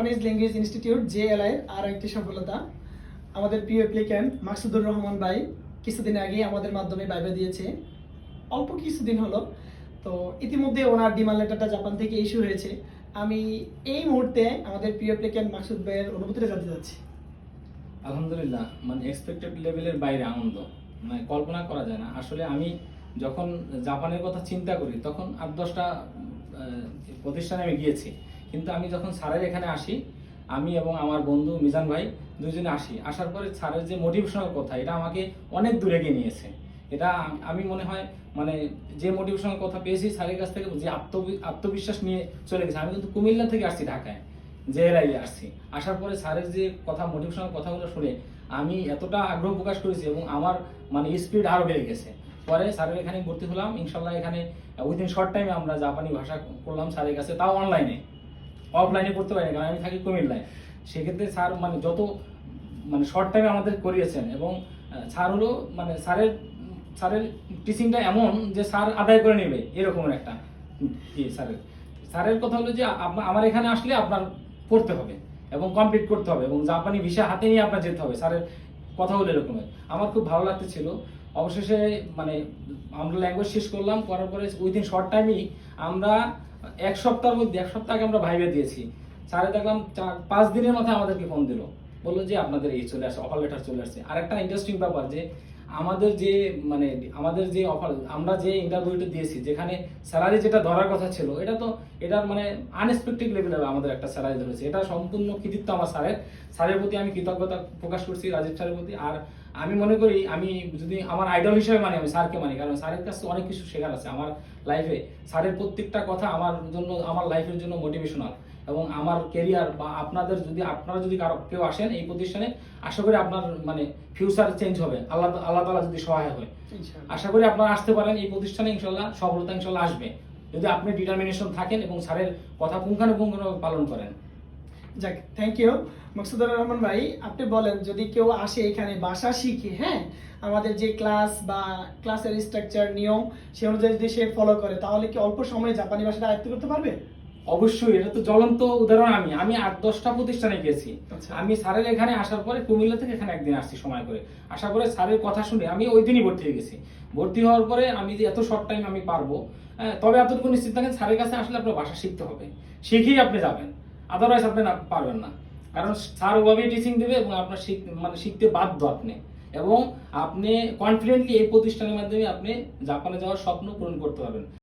Japanese language institute জেএলআই এর আর একটি সফলতা। আমাদের প্রিয় অ্যাপ্লিক্যান্ট মাকসুদুর রহমান ভাই কিছুদিন আগে আমাদের মাধ্যমে ভাইবা দিয়েছে, অল্প কিছুদিন হলো। তো ইতিমধ্যে ওনার ডিমান্ড লেটারটা জাপান থেকে ইস্যু হয়েছে। আমি এই মুহূর্তে আমাদের প্রিয় অ্যাপ্লিক্যান্ট মাকসুদ ভাইয়ের অনুভূতিটা জানতে চাচ্ছি। আলহামদুলিল্লাহ, মানে এক্সপেক্টেড লেভেলের বাইরে আনন্দ, মানে কল্পনা করা যায় না। আসলে আমি যখন জাপানের কথা চিন্তা করি তখন 8-10টা প্রতিষ্ঠানে আমি গিয়েছি, কিন্তু আমি যখন স্যারের এখানে আসি, আমি এবং আমার বন্ধু মিজান ভাই দুজনে আসার পরে স্যারের যে মোটিভেশনাল কথা, এটা আমাকে অনেক দূরে এগিয়ে নিয়েছে। এটা আমি মনে হয় মানে যে মোটিভেশনাল কথা পেয়েছি স্যারের কাছ থেকে, যে আত্মবিশ্বাস নিয়ে চলে গেছে। আমি কিন্তু কুমিল্লা থেকে আসছি ঢাকায়, জেএলআই আসছি। আসার পরে স্যারের যে কথা, মোটিভেশনাল কথাগুলো শুনে আমি এতটা আগ্রহ প্রকাশ করেছি এবং আমার মানে স্পিড আরও বেড়ে গেছে। পরে স্যারের এখানে ভর্তি হলাম, ইনশাল্লাহ এখানে উইদিন শর্ট টাইমে আমরা জাপানি ভাষা করলাম স্যারের কাছে, তাও অনলাইনে, অফলাইনে করতে পারিনি কারণ আমি থাকি কুমিল্লায়। সেক্ষেত্রে স্যার মানে যত মানে শর্ট টাইমে আমাদের করিয়েছেন, এবং স্যার হলো মানে স্যারের টিচিংটা এমন যে স্যার আদায় করে নেবে এরকমের একটা স্যারের কথা হলো যে আমার এখানে আসলে আপনার পড়তে হবে এবং কমপ্লিট করতে হবে এবং জাপানি ভিসা হাতে নিয়ে আপনার যেতে হবে। স্যারের কথা হলো এরকমের। আমার খুব ভালো লাগতেছিল। অবশেষে মানে আমরা ল্যাঙ্গুয়েজ শেষ করলাম, করার পরে উইদিন শর্ট টাইমেই আমরা এক সপ্তাহ আগে আমরা ভাইবা দিয়েছি। স্যারে দেখলাম 4-5 দিনের মাথায় আমাদেরকে ফোন দিল, বললো যে আপনাদের এই চলে আসছে, অফার লেটার চলে আসছে। আর একটা ইন্টারেস্টিং ব্যাপার যে আমাদের যে অফার, আমরা যে ইন্টারভিউটা দিয়েছি, যেখানে স্যালারি যেটা ধরার কথা ছিল, এটার মানে আনএক্সপেক্টেড লেভেলে আমাদের একটা স্যালারি ধরেছে। এটা সম্পূর্ণ কৃতিত্ব আমার স্যারের প্রতি আমি কৃতজ্ঞতা প্রকাশ করছি, রাজীব স্যারের প্রতি। আর আমি মনে করি আমি যদি আমার আইডল হিসেবে মানি, আমি স্যারকে মানি, কারণ স্যারের কাছে অনেক কিছু শেখার আছে আমার লাইফে। স্যারের প্রত্যেকটা কথা আমার লাইফের জন্য মোটিভেশনাল, এবং আমার কেরিয়ার বা আপনারা যদি কেউ আসেন এই প্রতিষ্ঠানে, আশা করি আপনার মানে ফিউচার চেঞ্জ হবে, আল্লাহ তাআলা যদি সহায় হয়। আশা করি আপনারা আসতে পারেন এই প্রতিষ্ঠানে, ইনশাল্লাহ সফলতা ইনশাল্লাহ আসবে যদি আপনি ডিটারমিনেশন থাকেন এবং স্যারের কথা পুঙ্খানুপুঙ্খভাবে পালন করেন। যাক, থ্যাংক ইউ মাকসুদুর রহমান ভাই। আপনি বলেন, যদি কেউ আসে এখানে ভাষা শিখে, হ্যাঁ, আমাদের যে ক্লাস বা ক্লাসের স্ট্রাকচার নিয়ম সে অনুযায়ী যদি সে ফলো করে, তাহলে কি অল্প সময়ে জাপানি ভাষাটা আয়ত্ত করতে পারবে? অবশ্যই, এটা তো জ্বলন্ত উদাহরণ। আমি 8-10টা প্রতিষ্ঠানে গেছি। আমি স্যারের এখানে আসার পরে কুমিল্লা থেকে এখানে একদিন আসছি সময় করে, আসার পরে স্যারের কথা শুনে আমি ওই দিনই ভর্তি হয়ে গেছি। ভর্তি হওয়ার পরে আমি যে এত শর্ট টাইম আমি পারবো, তবে এতটুকু নিশ্চিত থাকেন স্যারের কাছে আসলে আপনার ভাষা শিখতে হবে, শিখেই আপনি যাবেন, আদারওয়াইজ আপনি পারবেন না। কারণ স্যার ওভাবেই টিচিং দেবে এবং আপনার মানে শিখতে বাধ্য আপনি, এবং আপনি কনফিডেন্টলি এই প্রতিষ্ঠানের মাধ্যমে আপনি জাপানে যাওয়ার স্বপ্ন পূরণ করতে পারবেন।